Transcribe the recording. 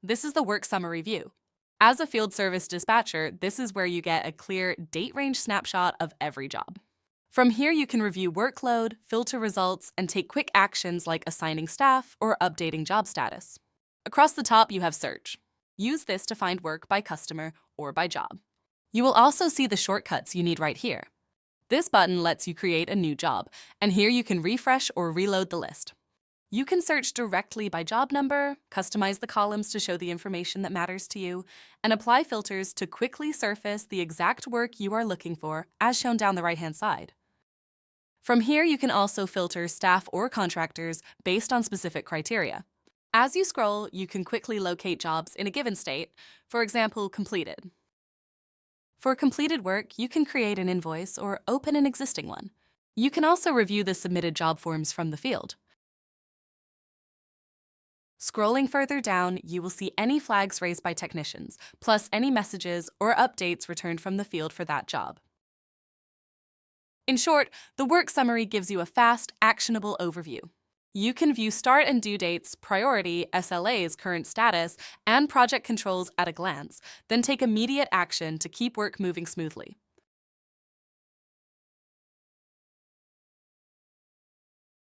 This is the work summary view. As a field service dispatcher, this is where you get a clear date range snapshot of every job. From here, you can review workload, filter results, and take quick actions like assigning staff or updating job status. Across the top, you have search. Use this to find work by customer or by job. You will also see the shortcuts you need right here. This button lets you create a new job, and here you can refresh or reload the list. You can search directly by job number, customize the columns to show the information that matters to you, and apply filters to quickly surface the exact work you are looking for, as shown down the right-hand side. From here, you can also filter staff or contractors based on specific criteria. As you scroll, you can quickly locate jobs in a given state, for example, completed. For completed work, you can create an invoice or open an existing one. You can also review the submitted job forms from the field. Scrolling further down, you will see any flags raised by technicians, plus any messages or updates returned from the field for that job. In short, the work summary gives you a fast, actionable overview. You can view start and due dates, priority, SLAs, current status, and project controls at a glance, then take immediate action to keep work moving smoothly.